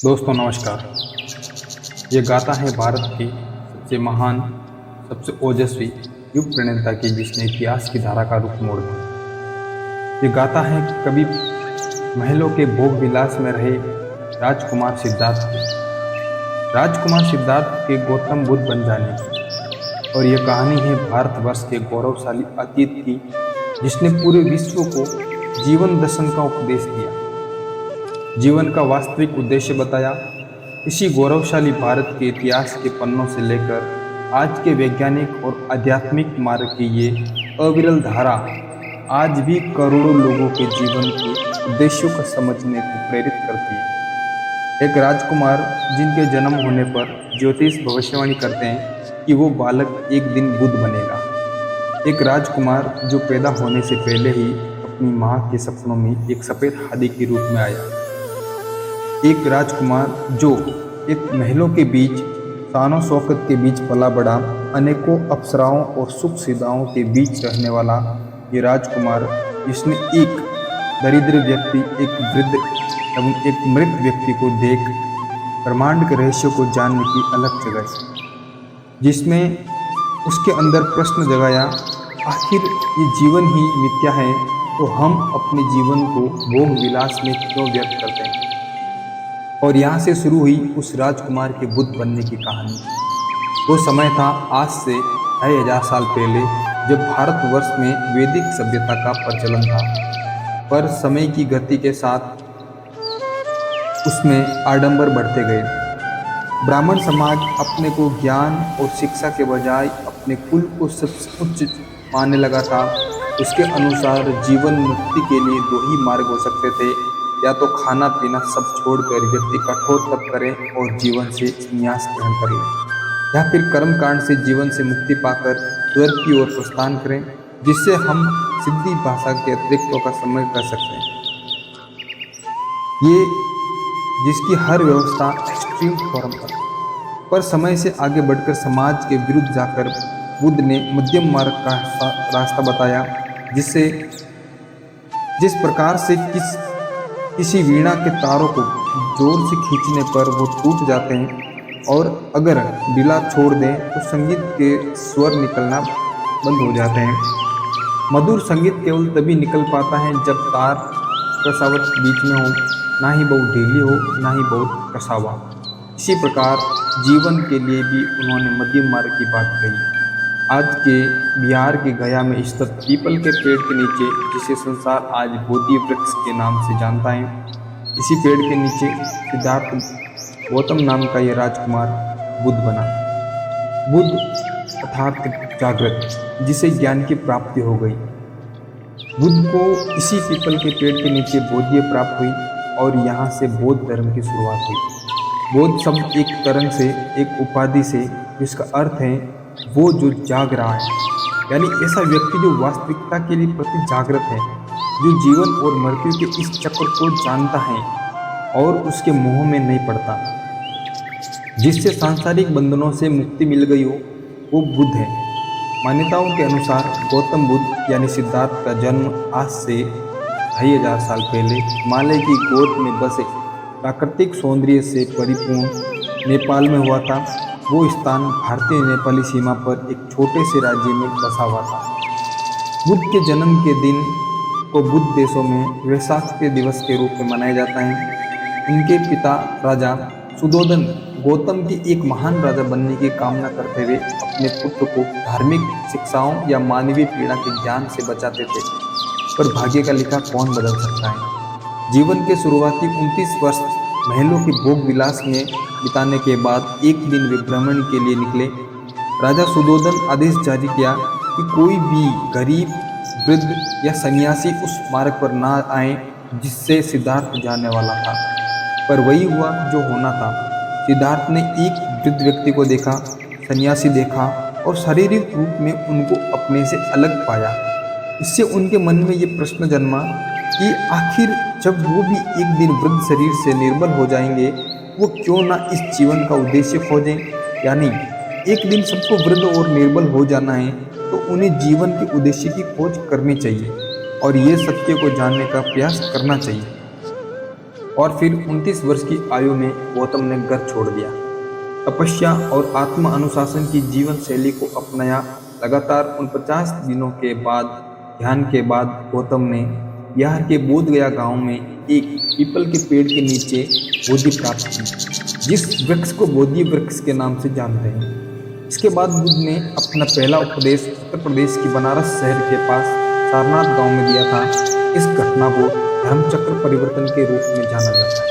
दोस्तों नमस्कार। ये गाथा है भारत के सबसे महान, सबसे ओजस्वी युग प्रणेता की, जिसने इतिहास की धारा का रुख मोड़ दिया। ये गाथा है कभी महलों के भोग विलास में रहे राजकुमार सिद्धार्थ की, राजकुमार सिद्धार्थ के गौतम बुद्ध बन जाने की। और यह कहानी है भारतवर्ष के गौरवशाली अतीत की, जिसने पूरे विश्व को जीवन दर्शन का उपदेश दिया, जीवन का वास्तविक उद्देश्य बताया। इसी गौरवशाली भारत के इतिहास के पन्नों से लेकर आज के वैज्ञानिक और आध्यात्मिक मार्ग की ये अविरल धारा आज भी करोड़ों लोगों के जीवन के उद्देश्यों को समझने को प्रेरित करती है। एक राजकुमार जिनके जन्म होने पर ज्योतिष भविष्यवाणी करते हैं कि वो बालक एक दिन बुद्ध बनेगा। एक राजकुमार जो पैदा होने से पहले ही अपनी माँ के सपनों में एक सफ़ेद हाथी के रूप में आया। एक राजकुमार जो एक महलों के बीच, शान और शौकत के बीच पला बड़ा, अनेकों अप्सराओं और सुख सुविधाओं के बीच रहने वाला ये राजकुमार, जिसने एक दरिद्र व्यक्ति, एक वृद्ध एवं एक मृत व्यक्ति को देख ब्रह्मांड के रहस्य को जानने की अलग जगाई, जिसमें उसके अंदर प्रश्न जगाया, आखिर ये जीवन ही मिथ्या है तो हम अपने जीवन को भोग विलास में क्यों व्यर्थ करते हैं। और यहाँ से शुरू हुई उस राजकुमार के बुद्ध बनने की कहानी। वो समय था आज से 2500 साल पहले, जब भारतवर्ष में वैदिक सभ्यता का प्रचलन था। पर समय की गति के साथ उसमें आडंबर बढ़ते गए। ब्राह्मण समाज अपने को ज्ञान और शिक्षा के बजाय अपने कुल को सबसे उच्च मानने लगा था। उसके अनुसार जीवन मुक्ति के लिए दो ही मार्ग हो सकते थे, या तो खाना पीना सब छोड़कर व्यक्ति कठोर तप करे और जीवन से संन्यास ग्रहण कर ले, या फिर कर्म कांड से जीवन से मुक्ति पाकर स्वर्ग की ओर प्रस्थान करें, जिससे हम सिद्धि भाषा के अतिरिक्तों का समझ कर सकते हैं। ये जिसकी हर व्यवस्था एक्सट्रीम फॉर्म पर समय से आगे बढ़कर समाज के विरुद्ध जाकर बुद्ध ने मध्यम मार्ग का रास्ता बताया, जिस प्रकार से किसी वीणा के तारों को जोर से खींचने पर वो टूट जाते हैं, और अगर ढीला छोड़ दें तो संगीत के स्वर निकलना बंद हो जाते हैं। मधुर संगीत केवल तभी निकल पाता है जब तार कसावट बीच में हो, ना ही बहुत ढीली हो ना ही बहुत कसावा। इसी प्रकार जीवन के लिए भी उन्होंने मध्यम मार्ग की बात कही। आज के बिहार के गया में स्थित पीपल के पेड़ के नीचे, जिसे संसार आज बोधि वृक्ष के नाम से जानता है, इसी पेड़ के नीचे सिद्धार्थ गौतम नाम का यह राजकुमार बुद्ध बना। बुद्ध अर्थात जागृत, जिसे ज्ञान की प्राप्ति हो गई। बुद्ध को इसी पीपल के पेड़ के नीचे बोधिय प्राप्त हुई और यहाँ से बौद्ध धर्म की शुरुआत हुई। बौद्ध शब्द एक तरंग से, एक उपाधि से, जिसका अर्थ है वो जो जाग रहा है, यानी ऐसा व्यक्ति जो वास्तविकता के लिए प्रति जागृत है, जो जीवन और मृत्यु के इस चक्र को जानता है और उसके मोह में नहीं पड़ता, जिससे सांसारिक बंधनों से मुक्ति मिल गई हो, वो बुद्ध है। मान्यताओं के अनुसार गौतम बुद्ध यानी सिद्धार्थ का जन्म आज से 2500 साल पहले हिमालय की गोद में बसे प्राकृतिक सौंदर्य से परिपूर्ण नेपाल में हुआ था। वो स्थान भारतीय नेपाली सीमा पर एक छोटे से राज्य में बसा हुआ था। बुद्ध के जन्म के दिन को बुद्ध देशों में वैशाख के दिवस के रूप में मनाया जाता है। उनके पिता राजा सुधोधन गौतम की एक महान राजा बनने की कामना करते हुए अपने पुत्र को धार्मिक शिक्षाओं या मानवीय पीड़ा के ज्ञान से बचाते थे। पर भाग्य का लिखा कौन बदल सकता है। जीवन के शुरुआती 29 वर्ष महलों के भोग विलास में बिताने के बाद एक दिन वे भ्रमण के लिए निकले। राजा सुधोधन आदेश जारी किया कि कोई भी गरीब, वृद्ध या सन्यासी उस मार्ग पर ना आए जिससे सिद्धार्थ जाने वाला था। पर वही हुआ जो होना था। सिद्धार्थ ने एक वृद्ध व्यक्ति को देखा, सन्यासी देखा और शारीरिक रूप में उनको अपने से अलग पाया। इससे उनके मन में ये प्रश्न जन्मा कि आखिर जब वो भी एक दिन वृद्ध शरीर से निर्बल हो जाएंगे, वो क्यों ना इस जीवन का उद्देश्य खोजें। यानी एक दिन सबको वृद्ध और निर्बल हो जाना है तो उन्हें जीवन के उद्देश्य की खोज करनी चाहिए और ये सत्य को जानने का प्रयास करना चाहिए। और फिर 29 वर्ष की आयु में गौतम ने घर छोड़ दिया। तपस्या और आत्म अनुशासन की जीवन शैली को अपनाया। लगातार 49 दिनों के बाद ध्यान के बाद गौतम ने बिहार के बोध गया गांव में एक पीपल के पेड़ के नीचे बोधि प्राप्त की, जिस वृक्ष को बोधि वृक्ष के नाम से जानते हैं। इसके बाद बुद्ध ने अपना पहला उपदेश उत्तर प्रदेश की बनारस शहर के पास सारनाथ गांव में दिया था। इस घटना को धर्मचक्र परिवर्तन के रूप में जाना जाता है।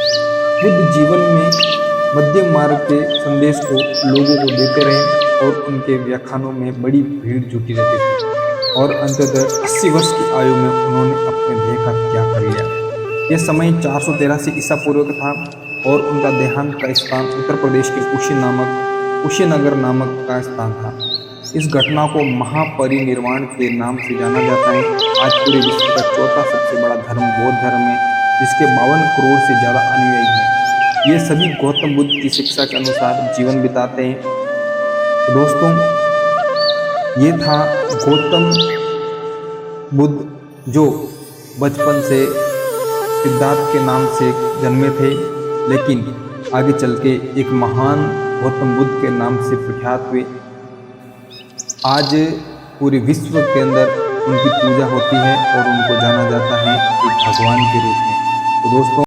बुद्ध जीवन में मध्यम मार्ग के संदेश को लोगों को देते रहे और उनके व्याख्यानों में बड़ी भीड़ जुटी रहती थी और अंततः 80 वर्ष की आयु में उन्होंने अपने देह का त्याग कर लिया। यह समय 483 ईसा पूर्व का था और उनका देहांत का स्थान उत्तर प्रदेश के कुशीनगर नामक का स्थान था। इस घटना को महापरिनिर्वाण के नाम से जाना जाता है। आज पूरे विश्व का चौथा सबसे बड़ा धर्म बौद्ध धर्म है, जिसके 52 करोड़ से ज़्यादा अनुयायी हैं। ये सभी गौतम बुद्ध की शिक्षा के अनुसार जीवन बिताते हैं। तो दोस्तों, ये था गौतम बुद्ध जो बचपन से सिद्धार्थ के नाम से जन्मे थे, लेकिन आगे चल के एक महान गौतम बुद्ध के नाम से प्रख्यात हुए। आज पूरे विश्व के अंदर उनकी पूजा होती है और उनको जाना जाता है एक भगवान के रूप में। तो दोस्तों,